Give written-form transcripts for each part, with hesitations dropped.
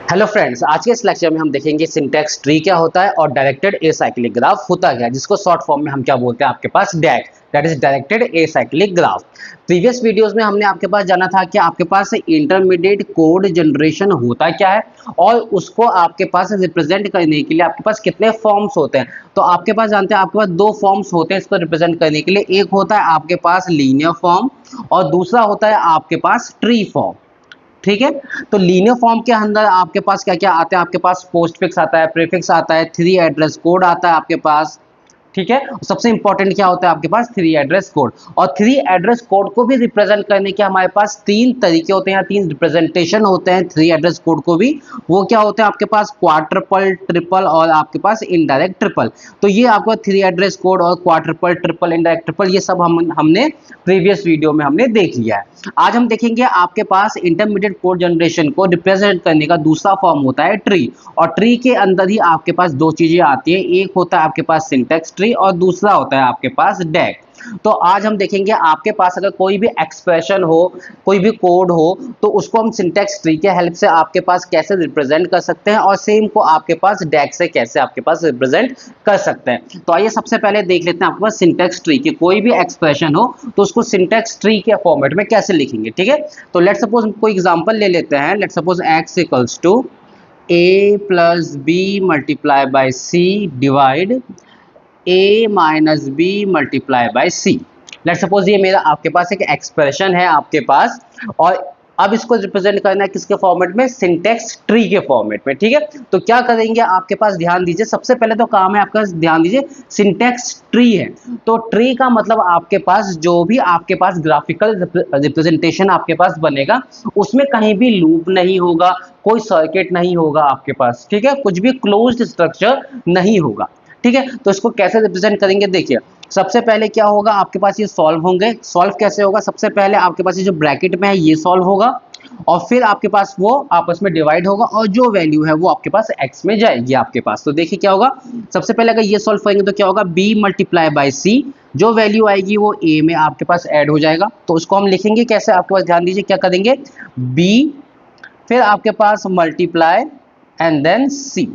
Hello friends, आज के इस लेक्चर में हम देखेंगे सिंटैक्स ट्री क्या होता है और डायरेक्टेड एसाइक्लिक ग्राफ होता क्या है, जिसको शॉर्ट फॉर्म में हम क्या बोलते हैं आपके पास DAG, that is directed acyclic graph. Previous videos में हमने आपके पास जाना था कि आपके पास इंटरमीडिएट कोड जनरेशन होता क्या है और उसको आपके पास रिप्रेजेंट करने के लिए आपके पास कितने फॉर्म्स होते हैं। तो आपके पास जानते हैं आपके पास दो फॉर्म्स होते हैं इसको रिप्रेजेंट करने के लिए, एक होता है आपके पास लीनियर फॉर्म और दूसरा होता है आपके पास ट्री फॉर्म। ठीक है, तो लीनियर फॉर्म के अंदर आपके पास क्या क्या आता है, आपके पास पोस्टफिक्स आता है, प्रीफिक्स आता है, थ्री एड्रेस कोड आता है आपके पास। ठीक है, सबसे इंपॉर्टेंट क्या होता है आपके पास थ्री एड्रेस कोड। और थ्री एड्रेस कोड को भी रिप्रेजेंट करने के हमारे पास तीन तरीके होते हैं, तीन रिप्रेजेंटेशन होते हैं थ्री एड्रेस कोड को भी। वो क्या होते हैं आपके पास क्वाड्रपल, ट्रिपल और आपके पास इनडायरेक्ट ट्रिपल। तो ये आपको थ्री एड्रेस कोड और क्वाड्रपल, ट्रिपल, इनडायरेक्ट ट्रिपल ये सब हमने प्रीवियस वीडियो में हमने देख लिया है। आज हम देखेंगे आपके पास इंटरमीडिएट कोड जनरेशन को रिप्रेजेंट करने का दूसरा फॉर्म होता है ट्री। और ट्री के अंदर ही आपके पास दो चीजें आती है, एक होता है आपके पास सिंटैक्स ट्री और दूसरा होता है आपके पास डैग। तो आज हम देखेंगे आपके पास अगर कोई भी एक्सप्रेशन हो, कोई भी कोड हो, तो उसको हम सिंटैक्स ट्री के हेल्प से आपके पास कैसे रिप्रेजेंट कर सकते हैं और सेम को आपके पास डैग से कैसे आपके पास रिप्रेजेंट कर सकते हैं। तो आइए सबसे पहले देख लेते हैं आपके पास सिंटैक्स ट्री की कोई भी एक्सप्रेशन हो तो उसको सिंटैक्स ट्री के फॉर्मेट में कैसे लिखेंगे। ठीक है, तो लेट सपोज कोई एग्जांपल ले लेते हैं। Let suppose x equals to a plus B multiply by C divide a minus B multiply by C. Let suppose ये मेरा आपके पास एक एक्सप्रेशन है आपके पास, और अब इसको रिप्रेजेंट करना है किसके फॉर्मेट में, सिंटैक्स ट्री के फॉर्मेट में। ठीक है, तो क्या करेंगे आपके पास, ध्यान दीजिए, सबसे पहले तो काम है आपका, ध्यान दीजिए, सिंटैक्स ट्री है। तो ट्री का मतलब आपके पास जो भी आपके पास ग्राफिकल रिप्रेजेंटेशन आपके पास बनेगा उसमें कहीं भी लूप नहीं होगा, कोई सर्किट नहीं होगा आपके पास। ठीक है, कुछ भी क्लोज्ड स्ट्रक्चर नहीं होगा। ठीक है, तो इसको कैसे रिप्रेजेंट करेंगे, देखिए सबसे पहले क्या होगा आपके पास, ये सॉल्व होंगे। सॉल्व कैसे होगा, सबसे पहले आपके पास ये जो ब्रैकेट में है ये सॉल्व होगा और फिर आपके पास वो आपस में डिवाइड होगा और जो वैल्यू है वो आपके पास x में जाएगी आपके पास। तो देखिए क्या होगा, सबसे पहले अगर ये सॉल्व करेंगे तो क्या होगा, b मल्टीप्लाई बाय c, जो वैल्यू आएगी वो a में आपके पास ऐड हो जाएगा। तो उसको हम लिखेंगे कैसे आपके पास, ध्यान दीजिए क्या करेंगे, b फिर आपके पास मल्टीप्लाई एंड देन c।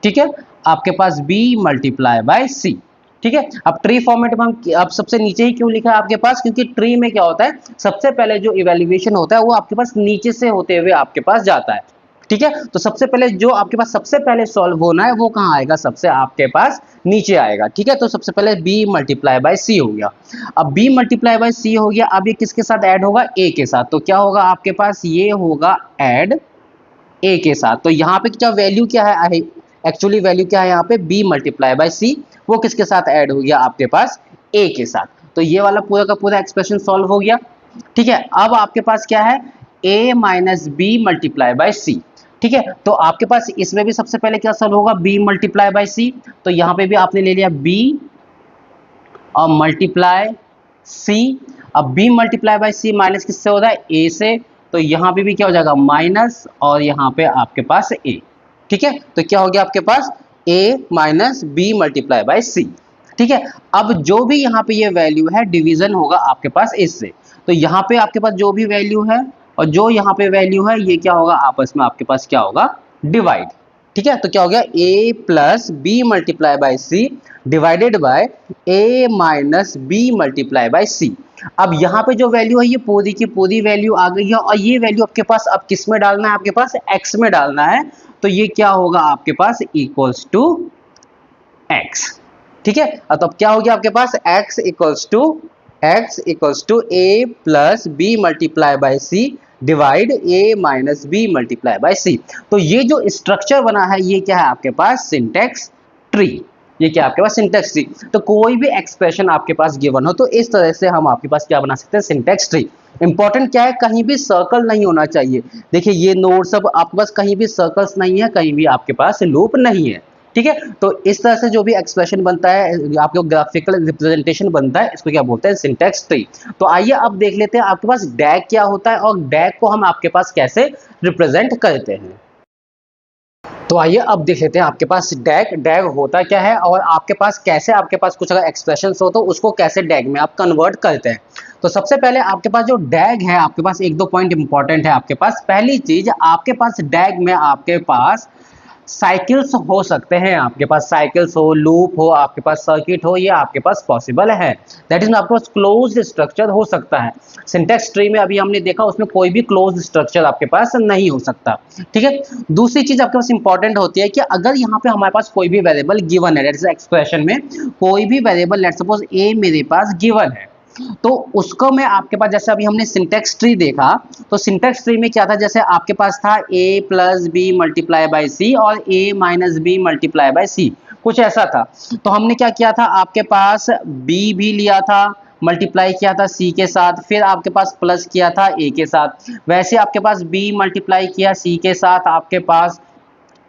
ठीक है, आपके पास b मल्टीप्लाई बाय c। ठीक है, अब ट्री फॉर्मेट में हम अब सबसे नीचे ही क्यों लिखा है आपके पास, क्योंकि ट्री में क्या होता है, सबसे पहले जो इवैल्यूएशन होता है वो आपके पास नीचे से होते हुए आपके पास जाता है। ठीक है, तो सबसे पहले जो आपके पास सबसे पहले सॉल्व होना है वो कहां आएगा, सबसे आपके पास नीचे आएगा। ठीक है, तो सबसे पहले b मल्टीप्लाई बाय c हो गया। अब b मल्टीप्लाई बाय c हो गया, अब ये किसके साथ ऐड होगा, a के साथ। तो क्या होगा आपके पास, ये होगा ऐड a के साथ। तो यहाँ पे क्या वैल्यू क्या है, एक्चुअली वैल्यू क्या है यहाँ पे, b मल्टीप्लाई बाय c, वो किसके साथ ऐड हो गया आपके पास, a के साथ। तो ये वाला पूरा का पूरा एक्सप्रेशन सॉल्व हो गया। ठीक है, अब आपके पास क्या है, a minus B multiply by C. ठीक है, तो आपके पास इसमें भी सबसे पहले क्या सॉल्व होगा, b मल्टीप्लाई बाय सी। तो यहाँ पे भी आपने ले लिया b और मल्टीप्लाई c। अब b multiply by c minus किससे हो रहा है, a से। तो यहाँ पे भी क्या हो जाएगा, माइनस, और यहाँ पे आपके पास a। ठीक है, तो क्या हो गया आपके पास, a minus B multiply by C. ठीक है, अब जो भी यहाँ पे ये वैल्यू है डिवीजन होगा आपके पास इससे। तो यहाँ पे आपके पास जो भी वैल्यू है और जो यहाँ पे वैल्यू है ये क्या होगा, आपस में आपके पास क्या होगा, डिवाइड। ठीक है, तो क्या हो गया, a plus B multiply by C divided by a minus B multiply by C. अब यहाँ पे जो वैल्यू है ये पूरी की पूरी वैल्यू आ गई है और ये वैल्यू आपके पास अब किस में डालना है, आपके पास x में डालना है। तो ये क्या होगा आपके पास, इक्वल्स टू x। ठीक है, तो अब क्या हो गया आपके पास, x equals to a plus B multiply by C divide a minus B multiply by C. तो ये जो स्ट्रक्चर बना है ये क्या है आपके पास, सिंटैक्स ट्री। ये क्या आपके पास, सिंटैक्स ट्री। तो कोई भी एक्सप्रेशन आपके पास गिवन हो तो इस तरह से हम आपके पास क्या बना सकते हैं, सिंटैक्स ट्री। इंपॉर्टेंट क्या है, कहीं भी सर्कल नहीं होना चाहिए। देखिए ये नोड सब आपके पास कहीं भी सर्कल्स नहीं है, कहीं भी आपके पास लूप नहीं है। ठीक है, तो इस तरह से जो भी एक्सप्रेशन बनता है, आपको ग्राफिकल रिप्रेजेंटेशन बनता है, इसको क्या बोलते हैं, सिंटैक्स ट्री। तो आइए अब देख लेते हैं आपके पास डैग क्या होता है और डैग को हम आपके पास कैसे रिप्रेजेंट करते हैं। तो आइए अब देख लेते हैं आपके पास डैग डैग होता क्या है और आपके पास कैसे आपके पास कुछ अगर एक्सप्रेशंस हो तो उसको कैसे डैग में आप कन्वर्ट करते हैं। तो सबसे पहले आपके पास जो डैग है आपके पास एक दो पॉइंट इंपॉर्टेंट है आपके पास। पहली चीज आपके पास डैग में आपके पास साइकिल्स हो सकते हैं, आपके पास साइकिल्स हो, लूप हो, आपके पास सर्किट हो, ये आपके पास पॉसिबल है। दैट इज आपके पास क्लोज्ड स्ट्रक्चर हो सकता है। सिंटैक्स ट्री में अभी हमने देखा उसमें कोई भी क्लोज्ड स्ट्रक्चर आपके पास नहीं हो सकता। ठीक है। दूसरी चीज आपके पास इंपॉर्टेंट होती है कि अगर यहाँ पे हमारे पास कोई भी वेरिएबल गिवन है, दैट इज एक्सप्रेशन में कोई भी वेरिएबल लेट्स सपोज ए मेरे पास गिवन है, तो उसको मैं आपके पास जैसे अभी हमने सिंटैक्स ट्री देखा, तो सिंटैक्स ट्री में क्या था, जैसे आपके पास था a plus B multiply by C और a minus B multiply by C, कुछ ऐसा था। तो हमने क्या किया था, आपके पास b भी लिया था, मल्टीप्लाई किया था c के साथ, फिर आपके पास प्लस किया था a के साथ, वैसे आपके पास b मल्टीप्लाई किया c के साथ, आपके पास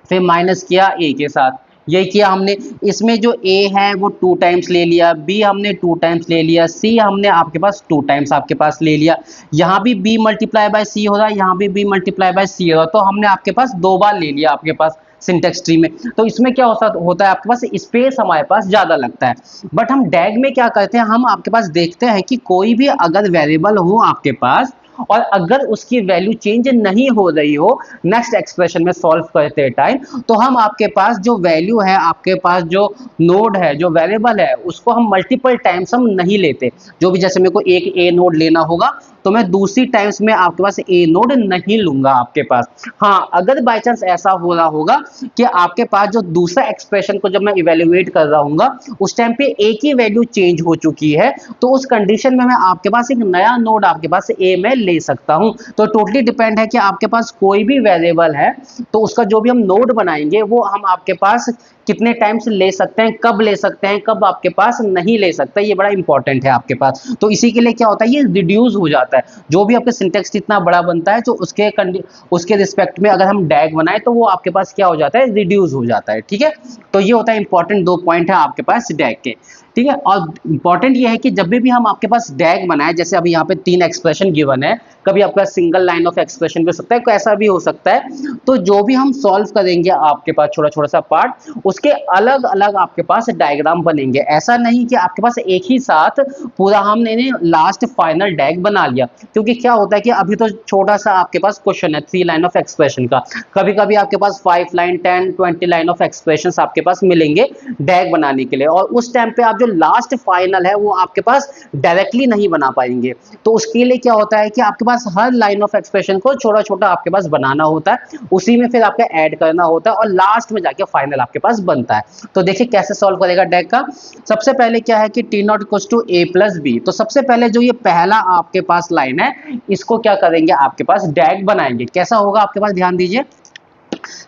फिर माइनस किया a के साथ, ये किया हमने। इसमें जो a है वो 2 टाइम्स ले लिया, b हमने 2 टाइम्स ले लिया, c हमने आपके पास 2 टाइम्स आपके पास ले लिया। यहाँ भी b मल्टीप्लाई बाय c हो रहा है, यहाँ भी b मल्टीप्लाई बाय c हो रहा है, तो हमने आपके पास 2 बार ले लिया आपके पास सिंटेक्स ट्री में। तो इसमें क्या होता है आपके पास स्पेस हमारे पास ज्यादा लगता है। बट हम डैग में क्या करते हैं, हम आपके पास देखते हैं कि कोई भी अगर वेरिएबल हो आपके पास और अगर उसकी वैल्यू चेंज नहीं हो रही हो नेक्स्ट एक्सप्रेशन में सॉल्व करते टाइम, तो हम आपके पास जो वैल्यू है, आपके पास जो नोड है, जो वेरिएबल है, उसको हम मल्टीपल टाइम्स हम नहीं लेते। जो भी जैसे मेरे को एक ए नोड लेना होगा तो मैं दूसरी टाइम्स में आपके पास ए नोड नहीं लूंगा आपके पास। हाँ, अगर बाय चांस ऐसा हो रहा होगा कि आपके पास जो दूसरा एक्सप्रेशन को जब मैं इवेल्युएट कर रहा हूँ उस टाइम पे ए की वैल्यू चेंज हो चुकी है, तो उस कंडीशन में मैं आपके पास एक नया नोड आपके पास ए में ले सकता हूं। तो टोटली डिपेंड है कि आपके पास कोई भी वेरिएबल है तो उसका जो भी हम नोड बनाएंगे वो हम आपके पास कितने टाइम्स ले सकते हैं, कब ले सकते हैं, कब आपके पास नहीं ले सकते, ये बड़ा इंपॉर्टेंट है आपके पास। तो इसी के लिए क्या होता है, ये रिड्यूस हो जाता है। जो भी आपके सिंटेक्स इतना बड़ा बनता है तो उसके रिस्पेक्ट में अगर हम डैग बनाए तो वो आपके पास क्या हो जाता है, रिड्यूस हो जाता है। ठीक है। तो ये होता है इंपॉर्टेंट 2 पॉइंट है आपके पास डैग के। ठीक है। और इंपॉर्टेंट ये है कि जब भी हम आपके पास डैग बनाए, जैसे अभी यहाँ पे 3 एक्सप्रेशन गिवन है, कभी आपका सिंगल लाइन ऑफ एक्सप्रेशन भी हो सकता है, कोई ऐसा भी हो सकता है, तो जो भी हम सॉल्व करेंगे आपके पास छोटा छोटा सा पार्ट, उसके अलग अलग आपके पास डायग्राम बनेंगे। ऐसा नहीं कि आपके पास एक ही साथ पूरा हमने लास्ट फाइनल डैग बना लिया, क्योंकि क्या होता है कि अभी तो छोटा सा आपके पास क्वेश्चन है 3 लाइन ऑफ एक्सप्रेशन का, कभी कभी आपके पास 5 लाइन 10 20 लाइन ऑफ एक्सप्रेशन आपके पास मिलेंगे डैग बनाने के लिए, और उस टाइम पे आप जो लास्ट फाइनल है वो आपके पास डायरेक्टली नहीं बना पाएंगे। तो उसके लिए क्या होता है कि आपके पास हर लाइन ऑफ एक्सप्रेशन को छोटा छोटा आपके पास बनाना होता है, उसी में फिर आपका ऐड करना होता है और लास्ट में जाके फाइनल आपके पास बनता है। तो देखिए कैसे सॉल्व करेगा डैग का। सबसे पहले क्या है कि T naught equals to A plus B, तो सबसे पहले जो ये पहला आपके पास लाइन है इसको क्या करेंगे, आपके पास डैग बनाएंगे। कैसा होगा आपके पास, ध्यान दीजिए।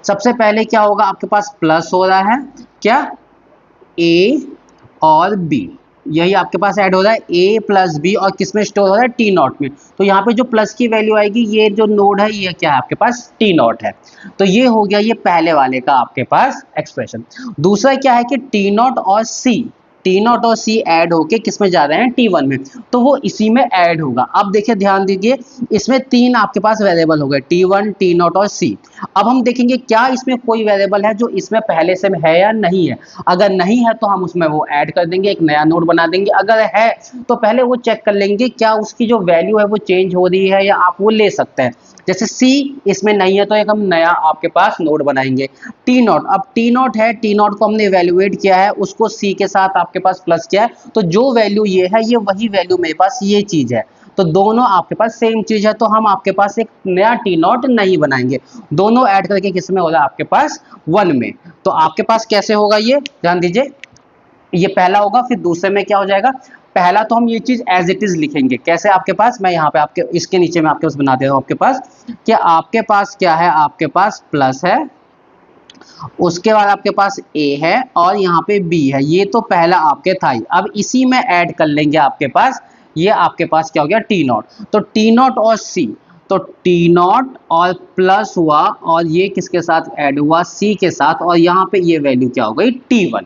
सबसे पहले क्या होगा, आपके पास प्लस हो रहा है क्या, ए और बी, यही आपके पास ऐड हो रहा है a प्लस बी, और किसमें स्टोर हो रहा है, टी नॉट में। तो यहाँ पे जो प्लस की वैल्यू आएगी, ये जो नोड है ये क्या है आपके पास, टी नॉट है। तो ये हो गया ये पहले वाले का आपके पास एक्सप्रेशन। दूसरा क्या है कि टी नॉट और सी, टी नॉट और सी ऐड होके किस में जा रहे हैं, टी वन में, तो वो इसी में ऐड होगा। अब देखिए ध्यान दीजिए, इसमें 3 आपके पास वेरिएबल हो गए, टी वन टी नॉट और सी। अब हम देखेंगे क्या इसमें कोई वेरिएबल है जो इसमें पहले से है या नहीं है। अगर नहीं है तो हम उसमें वो ऐड कर देंगे, एक नया नोड बना देंगे। अगर है तो पहले वो चेक कर लेंगे क्या उसकी जो वैल्यू है वो चेंज हो रही है या आप वो ले सकते हैं। जैसे C इसमें नहीं है तो एक हम नया आपके पास नोड बनाएंगे। टी नॉट, अब टी नॉट है, टी नॉट को हमने इवेल्युएट किया है, उसको C के साथ आपके पास प्लस किया है, तो जो वैल्यू ये है ये वही वैल्यू मेरे पास ये चीज है, तो दोनों आपके पास सेम चीज है, तो हम आपके पास एक नया टी नॉट नहीं बनाएंगे। दोनों ऐड करके किस में होगा आपके पास, 1 में। तो आपके पास कैसे होगा ये, ध्यान दीजिए, ये पहला होगा, फिर दूसरे में क्या हो जाएगा, पहला तो हम ये चीज एज इट इज लिखेंगे। कैसे, आपके पास मैं यहाँ पे आपके इसके नीचे में आपके पास बना दे रहा हूँ, आपके पास कि आपके पास क्या है, आपके पास प्लस है, उसके बाद आपके पास a है और यहाँ पे b है, ये तो पहला आपके था ही। अब इसी में ऐड कर लेंगे आपके पास, ये आपके पास क्या हो गया, टी नॉट। तो टी नॉट और c, तो टी नॉट और प्लस हुआ और ये किसके साथ ऐड हुआ, c के साथ, और यहाँ पे ये वैल्यू क्या हो गई, t1।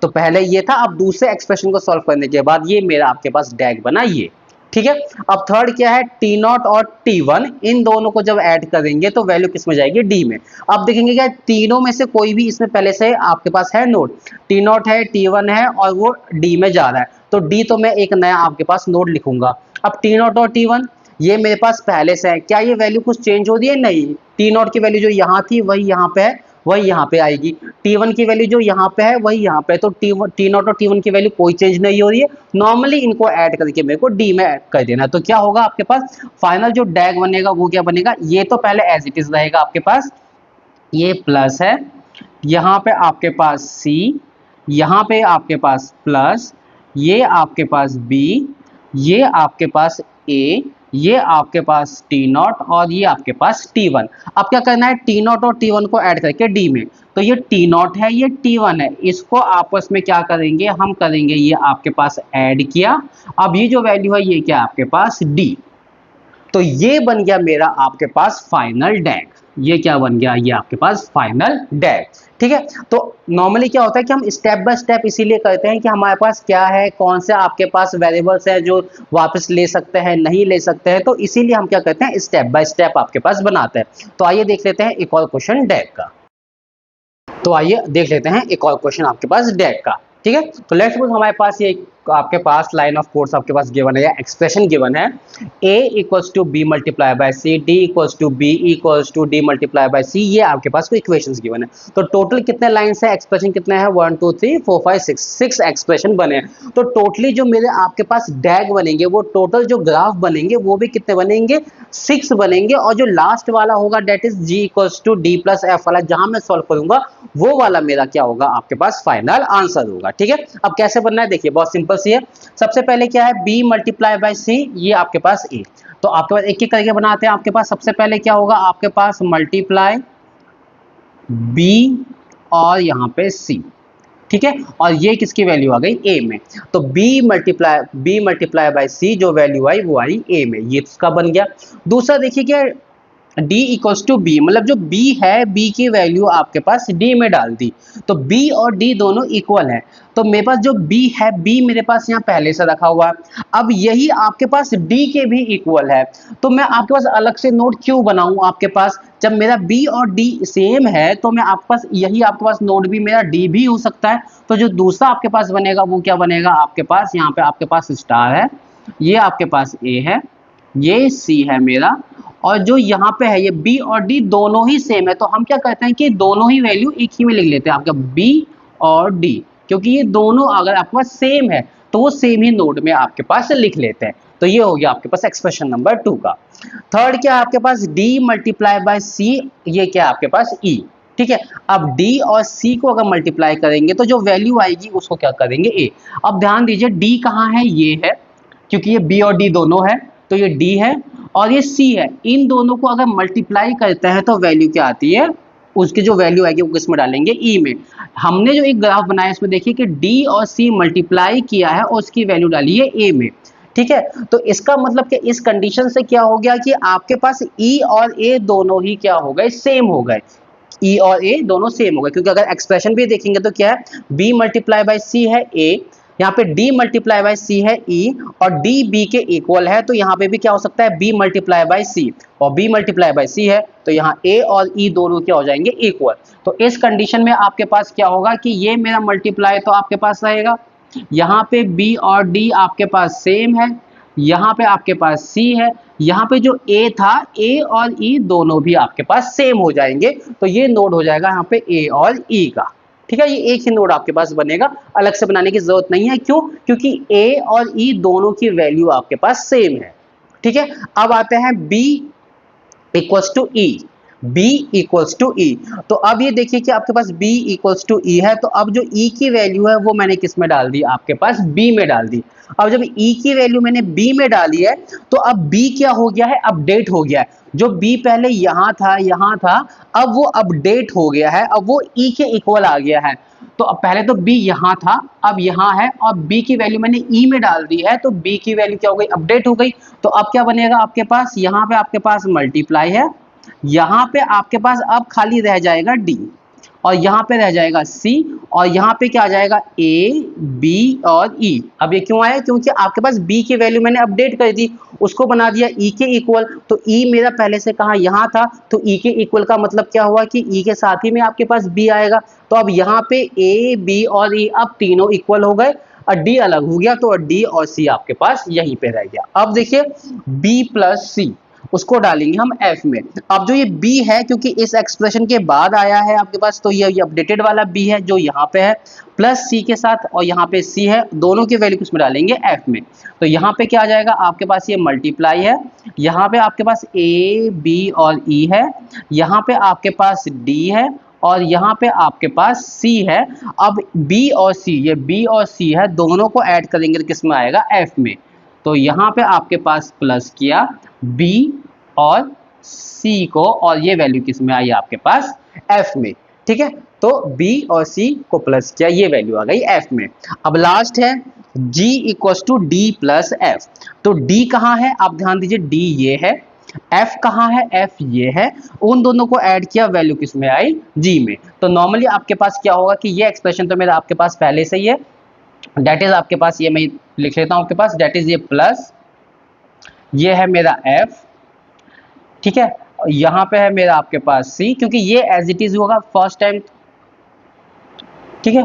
तो पहले ये था, अब दूसरे एक्सप्रेशन को सॉल्व करने के बाद ये मेरा आपके पास डैग बना ये। ठीक है। अब थर्ड क्या है, T0 और T1, इन दोनों को जब ऐड करेंगे तो वैल्यू किस में जाएगी, D में। अब देखेंगे क्या तीनों में से कोई भी इसमें पहले से आपके पास है नोड, T0 है, T1 है और वो D में जा रहा है, तो D तो मैं एक नया आपके पास नोड लिखूंगा। अब T0 और T1 ये मेरे पास पहले से है, क्या ये वैल्यू कुछ चेंज हो रही है, नहीं, T0 की वैल्यू जो यहाँ थी वही यहाँ पे है, वही यहाँ पे आएगी। T1 की वैल्यू जो यहाँ पे है वही यहाँ पे है, तो T0 और T1 की वैल्यू कोई चेंज नहीं हो रही है। नॉर्मली इनको ऐड करके मेरे को D में ऐड कर देना, तो क्या होगा आपके पास फाइनल जो डैग बनेगा वो क्या बनेगा, ये तो पहले एज इट इज रहेगा आपके पास, ये प्लस है, यहाँ पे आपके पास C, यहाँ पे आपके पास प्लस, ये आपके पास B, ये आपके पास A, ये आपके पास T0 और ये आपके पास T1। अब क्या करना है, T0 और T1 को ऐड करके D में, तो ये T0 है, ये T1 है, इसको आपस में क्या करेंगे, हम करेंगे ये आपके पास ऐड किया। अब ये जो वैल्यू है ये क्या आपके पास D, तो ये बन गया मेरा आपके पास फाइनल डैग। ये क्या बन गया, ये आपके पास फाइनल डैग। ठीक है, तो नॉर्मली क्या होता है कि हम स्टेप बाय स्टेप इसीलिए करते हैं कि हमारे पास क्या है, कौन से आपके पास वेरिएबल्स है जो वापस ले सकते हैं, नहीं ले सकते हैं, तो इसीलिए हम क्या करते हैं स्टेप बाय स्टेप आपके पास बनाते हैं। तो आइए देख लेते हैं एक और क्वेश्चन डैग का। तो आइए देख लेते हैं एक और क्वेश्चन आपके पास डैग का। ठीक है, तो लेट्स सपोज हमारे पास ये आपके पास लाइन ऑफ कोड्स आपके पास गिवन है या एक्सप्रेशन गिवन है, a equals to B multiply by C, d equals to B equals to D multiply by C, ये आपके पास कोई इक्वेशंस गिवन है। तो टोटल कितने लाइंस है, एक्सप्रेशन कितने हैं, 1 2 3 4 5 6, 6 एक्सप्रेशन बने हैं। तो टोटली जो मेरे आपके पास डैग बनेंगे, वो टोटल जो ग्राफ बनेंगे वो भी कितने बनेंगे, 6 बनेंगे। और जो लास्ट वाला होगा that is g equals to D plus F वाला, जहां मैं सॉल्व करूंगा वो वाला मेरा क्या होगा आपके पास फाइनल आंसर होगा। ठीक है, अब कैसे बनना है देखिए, बहुत सिंपल सी है। सबसे पहले क्या है, b मल्टीप्लाई बाय c, ये आपके पास a, तो आपके पास एक एक करके बनाते हैं। आपके पास सबसे पहले क्या होगा, आपके पास मल्टीप्लाई b और यहाँ पे c, ठीक है, और ये किसकी वैल्यू आ गई, a में, तो b मल्टीप्लाई बाय c जो वैल्यू आई वो आई a में, ये इसका बन गया। दूसरा देखिए क्या, d इक्वल्स टू बी, मतलब जो b है b की वैल्यू आपके पास d में डाल दी, तो b और d दोनों इक्वल है, तो मेरे पास जो b है b मेरे पास यहाँ पहले से रखा हुआ है। अब यही आपके पास d के भी इक्वल है, तो मैं आपके पास अलग से नोड क्यों बनाऊं, आपके पास जब मेरा b और d सेम है तो मैं आपके पास यही आपके पास नोड भी मेरा d भी हो सकता है। तो जो दूसरा आपके पास बनेगा वो क्या बनेगा, आपके पास यहाँ पे आपके पास स्टार है, ये आपके पास a है, ये c है मेरा, और जो यहाँ पे है ये b और d दोनों ही सेम है, तो हम क्या करते हैं कि दोनों ही वैल्यू एक ही में लिख लेते हैं, आपका b और d, क्योंकि ये दोनों अगर आपके पास सेम है तो वो सेम ही नोड में आपके पास लिख लेते हैं। तो ये हो गया आपके पास एक्सप्रेशन नंबर 2 का। थर्ड क्या है आपके पास, d मल्टीप्लाई बाय c, ये क्या है आपके पास e, ठीक है। अब d और c को अगर मल्टीप्लाई करेंगे तो जो वैल्यू आएगी उसको क्या करेंगे a। अब ध्यान दीजिए d कहाँ है, ये है, क्योंकि ये b और d दोनों है, तो ये d है और ये c है, इन दोनों को अगर मल्टीप्लाई करते हैं तो वैल्यू क्या आती है, उसकी जो वैल्यू आएगी वो किस में डालेंगे, e में। हमने जो एक ग्राफ बनाया इसमें देखिए कि d और c मल्टीप्लाई किया है और उसकी वैल्यू डाली है a में, ठीक है। तो इसका मतलब कि इस कंडीशन से क्या हो गया कि आपके पास e और a दोनों ही क्या हो गए, सेम हो गए, e और a दोनों सेम हो गए, क्योंकि अगर एक्सप्रेशन भी देखेंगे तो क्या है, b मल्टीप्लाई बाय c है a, यहाँ पे d मल्टीप्लाई बाय c है e, और d b के इक्वल है, तो यहाँ पे भी क्या हो सकता है, b मल्टीप्लाई बाय c, और b मल्टीप्लाई बाय c है तो यहाँ a और e दोनों क्या हो जाएंगे, इक्वल। तो इस कंडीशन में आपके पास क्या होगा कि ये मेरा मल्टीप्लाई तो आपके पास रहेगा, यहाँ पे b और d आपके पास सेम है, यहाँ पे आपके पास c है, यहाँ पे जो a था a और e दोनों भी आपके पास सेम हो जाएंगे, तो ये नोड हो जाएगा यहाँ पे a और e का। ठीक है, ये एक ही नोड आपके पास बनेगा, अलग से बनाने की जरूरत नहीं है, क्यों, क्योंकि a और e दोनों की वैल्यू आपके पास सेम है। ठीक है, अब आते हैं b equals to e, b equals to e, तो अब ये देखिए कि आपके पास b इक्वल्स टू e है, तो अब जो e की वैल्यू है वो मैंने किस में डाल दी, आपके पास b में डाल दी। अब जब e की वैल्यू मैंने b में डाली है तो अब b क्या हो गया है, अपडेट हो गया है, जो b पहले यहाँ था अब वो अपडेट हो गया है, अब वो e के इक्वल आ गया है। तो अब पहले तो b यहाँ था, अब यहाँ है, और b की वैल्यू मैंने e में डाल दी है, तो b की वैल्यू क्या हो गई, अपडेट हो गई। तो अब क्या बनेगा आपके पास, यहाँ पे आपके पास मल्टीप्लाई है, यहाँ पे आपके पास अब खाली रह जाएगा d, और यहाँ पे रह जाएगा C, और यहाँ पे क्या आ जाएगा A, B और E। अब ये क्यों आया? क्योंकि आपके पास B की वैल्यू मैंने अपडेट कर दी, उसको बना दिया E के इक्वल। तो E मेरा पहले से कहाँ यहाँ था, तो E के इक्वल का मतलब क्या हुआ कि E के साथ ही में आपके पास B आएगा। तो अब यहाँ पे A, B और E अब तीनों इक्वल हो गए और D अलग हो गया, तो D और C आपके पास यहीं पे रह गया। अब देखिए B प्लस C उसको डालेंगे हम F में। अब जो ये B है, क्योंकि इस एक्सप्रेशन के बाद आया है आपके पास, तो ये अपडेटेड वाला B है जो यहाँ पे है, प्लस C के साथ, और यहाँ पे C है, दोनों की वैल्यू किसमें डालेंगे? F में। तो यहाँ पे क्या आ जाएगा आपके पास? ये मल्टीप्लाई है, यहाँ पे आपके पास A, B और E है, यहाँ पे आपके पास D है, और यहाँ पे आपके पास C है। अब B और C, ये B और C है, दोनों को ऐड करेंगे तो किसमें आएगा? F में। तो यहाँ पे आपके पास प्लस किया B और C को, और ये वैल्यू किस में आई आपके पास? F में। ठीक है, तो B और C को प्लस किया, ये वैल्यू आ गई F में। अब लास्ट है G equals to D plus F। तो D कहाँ है? आप ध्यान दीजिए, D ये है, F कहाँ है? F ये है, उन दोनों को ऐड किया, वैल्यू किस में आई? G में। तो नॉर्मली आपके पास क्या होगा कि ये एक्सप्रेशन तो मेरा आपके पास पहले से ही है, डेट इज आपके पास, ये मैं लिख लेता हूं आपके पास, डेट इज ये प्लस, ये है मेरा F, ठीक है, यहां पे है मेरा आपके पास C, क्योंकि ये एज इट इज होगा फर्स्ट टाइम, ठीक है।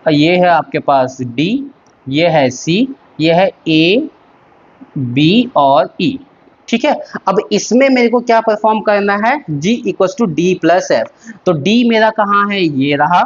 ये है आपके पास D, ये है C, ये है A, B और E, ठीक है। अब इसमें मेरे को क्या परफॉर्म करना है? G equals to D plus F। तो D मेरा कहाँ है? ये रहा।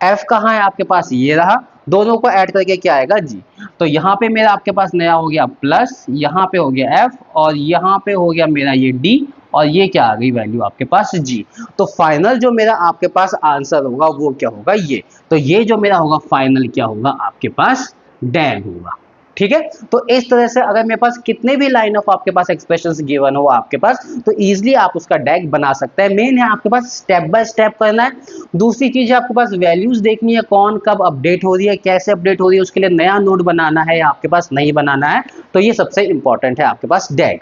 F कहाँ है आपके पास? ये रहा। दोनों को ऐड करके क्या आएगा? G। तो यहाँ पे मेरा आपके पास नया हो गया प्लस, यहाँ पे हो गया F, और यहाँ पे हो गया मेरा ये D, और ये क्या आ गई वैल्यू आपके पास? G। तो फाइनल जो मेरा आपके पास आंसर होगा वो क्या होगा? ये। तो ये जो मेरा होगा फाइनल क्या होगा आपके पास? डैग होगा। ठीक है, तो इस तरह से अगर मेरे पास कितने भी लाइन ऑफ आपके पास एक्सप्रेशंस गिवन हो आपके पास, तो इजीली आप उसका डैग बना सकते हैं। मेन है आपके पास स्टेप बाय स्टेप करना है। दूसरी चीज है आपके पास वैल्यूज देखनी है, कौन कब अपडेट हो रही है, कैसे अपडेट हो रही है, उसके लिए नया नोड बनाना है या आपके पास नहीं बनाना है। तो ये सबसे इंपॉर्टेंट है आपके पास डैग।